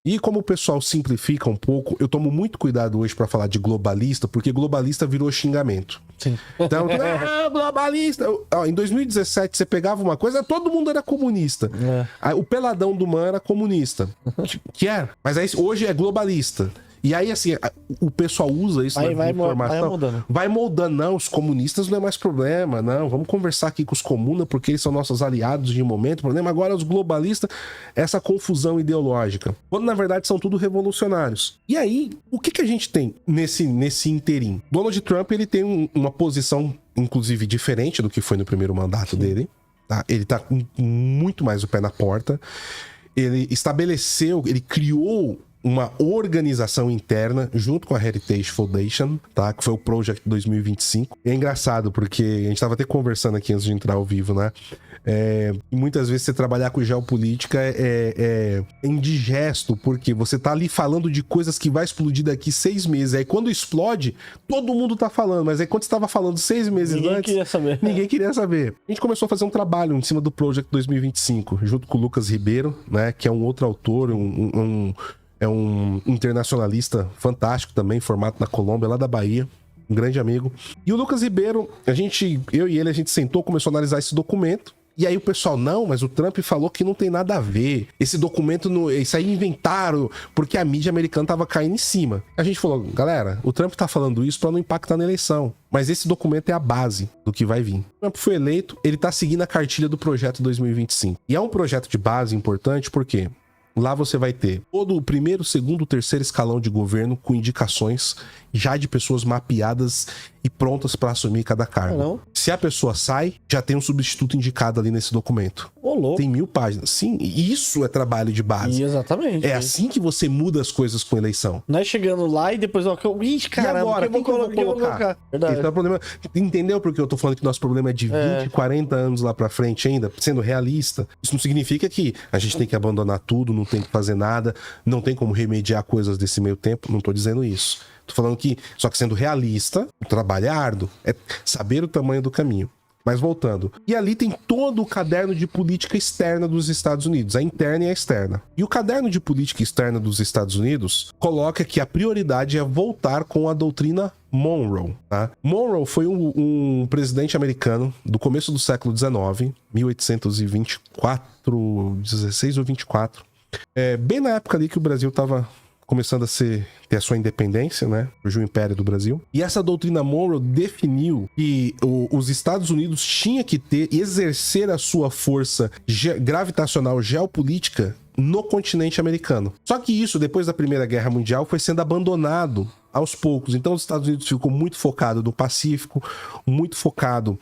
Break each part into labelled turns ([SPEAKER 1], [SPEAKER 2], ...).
[SPEAKER 1] E como o pessoal simplifica um pouco, eu tomo muito cuidado hoje pra falar de globalista, porque globalista virou xingamento.
[SPEAKER 2] Sim.
[SPEAKER 1] Então, globalista. Ó, em 2017, você pegava uma coisa, todo mundo era comunista. Aí, o peladão do Man era comunista. Que era. Mas aí, hoje é globalista. E aí, assim, o pessoal usa isso na informação. Vai moldando. Não, os comunistas não é mais problema. Não, vamos conversar aqui com os comunas, porque eles são nossos aliados de momento. O problema agora é os globalistas, essa confusão ideológica. Quando, na verdade, são tudo revolucionários. E aí, o que a gente tem nesse interim? Donald Trump, ele tem uma posição, inclusive, diferente do que foi no primeiro mandato dele. Tá? Ele tá com muito mais o pé na porta. Ele estabeleceu, ele criou uma organização interna junto com a Heritage Foundation, tá? Que foi o Project 2025. E é engraçado, porque a gente tava até conversando aqui antes de entrar ao vivo, né? Muitas vezes você trabalhar com geopolítica é indigesto, porque você tá ali falando de coisas que vai explodir daqui 6 meses. Aí quando explode, todo mundo tá falando, mas aí quando você tava falando 6 meses antes, ninguém queria saber. A gente começou a fazer um trabalho em cima do Project 2025, junto com o Lucas Ribeiro, né? Que é um outro autor, é um internacionalista fantástico também, formado na Colômbia, lá da Bahia. Um grande amigo. E o Lucas Ribeiro, eu e ele, a gente sentou, começou a analisar esse documento. E aí o pessoal, não, mas o Trump falou que não tem nada a ver. Esse documento, isso aí inventaram, porque a mídia americana tava caindo em cima. A gente falou, galera, o Trump tá falando isso pra não impactar na eleição. Mas esse documento é a base do que vai vir. O Trump foi eleito, ele tá seguindo a cartilha do projeto 2025. E é um projeto de base importante, porque lá você vai ter todo o primeiro, segundo, terceiro escalão de governo com indicações já de pessoas mapeadas e prontas para assumir cada cargo.
[SPEAKER 2] Não.
[SPEAKER 1] Se a pessoa sai, já tem um substituto indicado ali nesse documento.
[SPEAKER 2] Louco.
[SPEAKER 1] Tem 1000 páginas. Sim, isso é trabalho de base.
[SPEAKER 2] Exatamente.
[SPEAKER 1] É assim que você muda as coisas com eleição.
[SPEAKER 2] Não é chegando lá e depois, ixi, caramba,
[SPEAKER 1] e agora, quem que eu vou colocar?
[SPEAKER 2] Verdade.
[SPEAKER 1] Esse é o problema. Entendeu porque eu tô falando que nosso problema é de 20, 40 anos lá pra frente ainda? Sendo realista. Isso não significa que a gente tem que abandonar tudo, não tem que fazer nada, não tem como remediar coisas desse meio tempo. Não tô dizendo isso. Tô falando que, só que sendo realista, o trabalho é árduo, é saber o tamanho do caminho. Mas voltando. E ali tem todo o caderno de política externa dos Estados Unidos, a interna e a externa. E o caderno de política externa dos Estados Unidos coloca que a prioridade é voltar com a doutrina Monroe. Tá? Monroe foi um presidente americano do começo do século XIX, 1824, 16 ou 24. Bem na época ali que o Brasil estava começando a ter a sua independência, né? Surgiu o Império do Brasil. E essa doutrina Monroe definiu que os Estados Unidos tinha que exercer a sua força gravitacional geopolítica no continente americano. Só que isso, depois da Primeira Guerra Mundial, foi sendo abandonado aos poucos. Então os Estados Unidos ficou muito focado no Pacífico, muito focado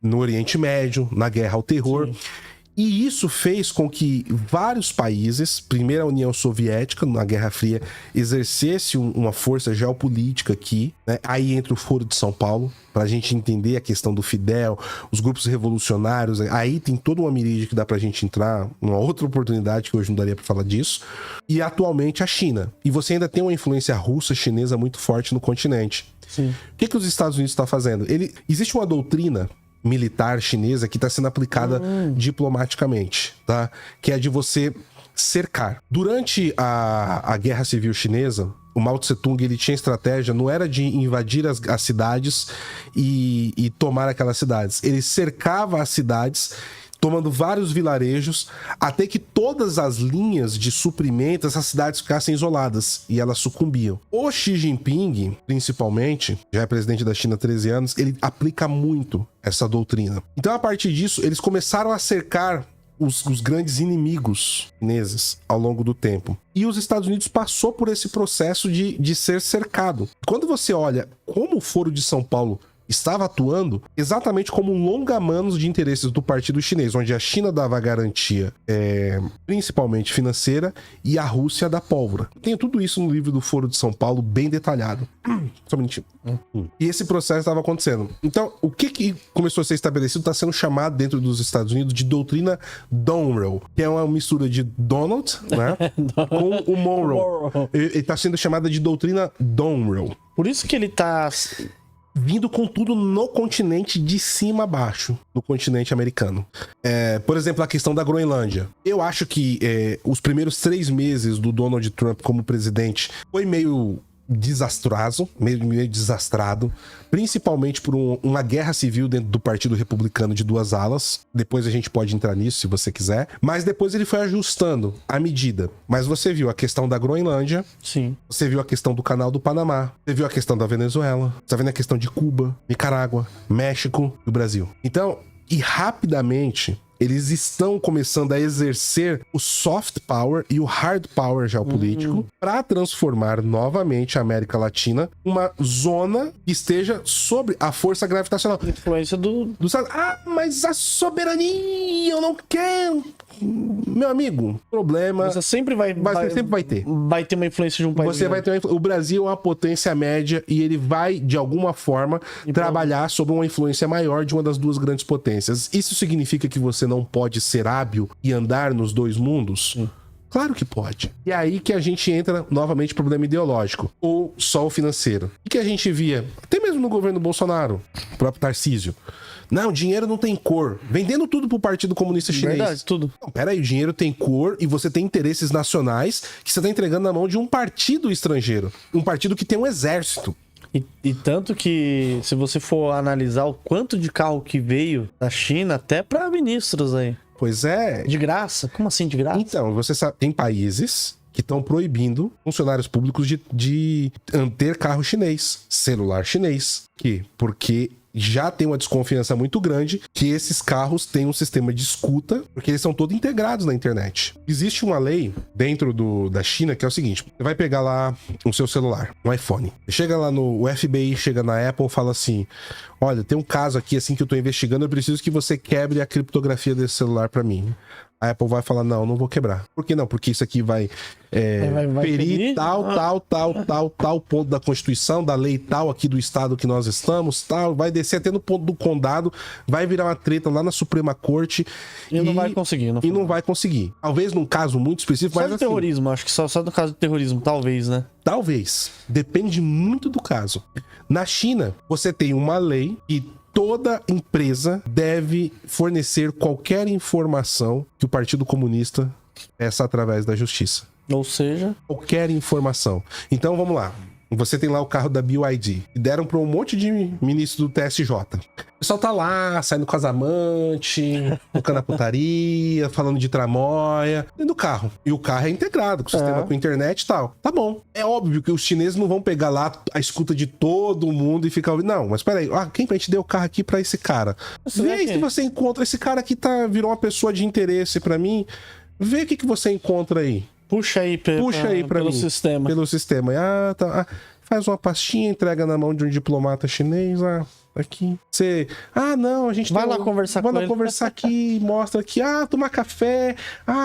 [SPEAKER 1] no Oriente Médio, na guerra ao terror. Sim. E isso fez com que vários países, primeiro a União Soviética, na Guerra Fria, exercesse uma força geopolítica aqui, né? Aí entra o Foro de São Paulo, pra gente entender a questão do Fidel, os grupos revolucionários, aí tem toda uma miríade que dá pra gente entrar, uma outra oportunidade que hoje não daria pra falar disso, e atualmente a China. E você ainda tem uma influência russa, chinesa muito forte no continente.
[SPEAKER 2] Sim.
[SPEAKER 1] O que os Estados Unidos estão fazendo? Existe uma doutrina militar chinesa que está sendo aplicada diplomaticamente, tá? Que é de você cercar. Durante a Guerra Civil Chinesa, o Mao Tse Tung, ele tinha estratégia, não era de invadir as cidades e tomar aquelas cidades. Ele cercava as cidades, tomando vários vilarejos, até que todas as linhas de suprimento, essas cidades ficassem isoladas e elas sucumbiam. O Xi Jinping, principalmente, já é presidente da China há 13 anos, ele aplica muito essa doutrina. Então, a partir disso, eles começaram a cercar os grandes inimigos chineses ao longo do tempo. E os Estados Unidos passou por esse processo de ser cercado. Quando você olha como o Foro de São Paulo estava atuando exatamente como um longa-manos de interesses do partido chinês, onde a China dava garantia principalmente financeira e a Rússia da pólvora. Tem tudo isso no livro do Foro de São Paulo, bem detalhado. Só um minutinho. E esse processo estava acontecendo. Então, o que começou a ser estabelecido está sendo chamado dentro dos Estados Unidos de doutrina Monroe, que é uma mistura de Donald, né, com o Monroe. Ele está sendo chamada de doutrina Monroe.
[SPEAKER 2] Por isso que ele tá
[SPEAKER 1] vindo com tudo no continente de cima a baixo, no continente americano. Por exemplo, a questão da Groenlândia. Eu acho que os primeiros 3 meses do Donald Trump como presidente foi meio desastroso, meio desastrado, principalmente por uma guerra civil dentro do Partido Republicano de 2 alas. Depois a gente pode entrar nisso se você quiser, mas depois ele foi ajustando a medida. Mas você viu a questão da Groenlândia,
[SPEAKER 2] Sim.
[SPEAKER 1] Você viu a questão do Canal do Panamá, você viu a questão da Venezuela, você tá vendo a questão de Cuba, Nicarágua, México e o Brasil. Então, e rapidamente eles estão começando a exercer o soft power e o hard power geopolítico para transformar novamente a América Latina uma zona que esteja sob a força gravitacional.
[SPEAKER 2] Influência do...
[SPEAKER 1] Mas a soberania eu não quero. Meu amigo, problema...
[SPEAKER 2] Você sempre vai
[SPEAKER 1] ter.
[SPEAKER 2] Vai ter uma influência de um país.
[SPEAKER 1] Você vai ter o Brasil é uma potência média e ele vai, de alguma forma, trabalhar sobre uma influência maior de uma das 2 grandes potências. Isso significa que você não pode ser hábil e andar nos 2 mundos? Sim. Claro que pode. E é aí que a gente entra novamente no problema ideológico, ou só o financeiro. O que a gente via, até mesmo no governo Bolsonaro, o próprio Tarcísio. Não, dinheiro não tem cor. Vendendo tudo pro Partido Comunista Chinês.
[SPEAKER 2] Verdade, tudo.
[SPEAKER 1] Não, peraí, o dinheiro tem cor e você tem interesses nacionais que você tá entregando na mão de um partido estrangeiro. Um partido que tem um exército.
[SPEAKER 2] E tanto que, se você for analisar o quanto de carro que veio da China, até pra ministros aí.
[SPEAKER 1] Pois é.
[SPEAKER 2] De graça? Como assim de graça?
[SPEAKER 1] Então, você sabe, tem países que estão proibindo funcionários públicos de ter carro chinês, celular chinês. Porque já tem uma desconfiança muito grande que esses carros têm um sistema de escuta, porque eles são todos integrados na internet. Existe uma lei dentro da China que é o seguinte: você vai pegar lá o seu celular, um iPhone. Chega lá no FBI, chega na Apple, fala assim: olha, tem um caso aqui assim que eu tô investigando, eu preciso que você quebre a criptografia desse celular pra mim. A Apple vai falar: não vou quebrar. Por que não? Porque isso aqui vai ferir tal ponto da Constituição, da lei tal aqui do estado que nós estamos, tal, vai descer até no ponto do condado, vai virar uma treta lá na Suprema Corte
[SPEAKER 2] e não vai conseguir.
[SPEAKER 1] Não vai conseguir. Talvez num caso muito específico, mas
[SPEAKER 2] só do terrorismo, acho que só no caso do terrorismo, talvez, né?
[SPEAKER 1] Talvez. Depende muito do caso. Na China, você tem uma lei que toda empresa deve fornecer qualquer informação que o Partido Comunista peça através da justiça.
[SPEAKER 2] Ou seja...
[SPEAKER 1] qualquer informação. Então, vamos lá. Você tem lá o carro da BYD. E deram para um monte de ministro do TSJ. O pessoal tá lá, saindo com as amantes, tocando a putaria, falando de tramóia, dentro do carro. E o carro é integrado, com o sistema com internet e tal. Tá bom. É óbvio que os chineses não vão pegar lá a escuta de todo mundo e ficar ouvindo. Não, mas peraí. Quem a gente deu o carro aqui pra esse cara? Vê aí se você encontra. Esse cara aqui virou uma pessoa de interesse pra mim. Vê o que você encontra aí.
[SPEAKER 2] Puxa aí pra pelo mim, sistema.
[SPEAKER 1] Pelo sistema. Tá. Faz uma pastinha, entrega na mão de um diplomata chinês. Aqui. Você... não, a gente
[SPEAKER 2] vai lá conversar com ele.
[SPEAKER 1] Vai lá conversar aqui, mostra aqui. Tomar café.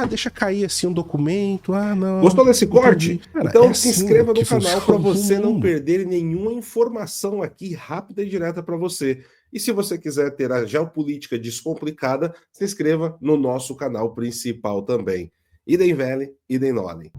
[SPEAKER 1] Deixa cair assim um documento. Não.
[SPEAKER 3] Gostou desse corte?
[SPEAKER 1] Cara,
[SPEAKER 3] então
[SPEAKER 1] se
[SPEAKER 3] inscreva no canal para você não perder nenhuma informação aqui rápida e direta para você. E se você quiser ter a geopolítica descomplicada, se inscreva no nosso canal principal também. Idem Vele, idem Nolem.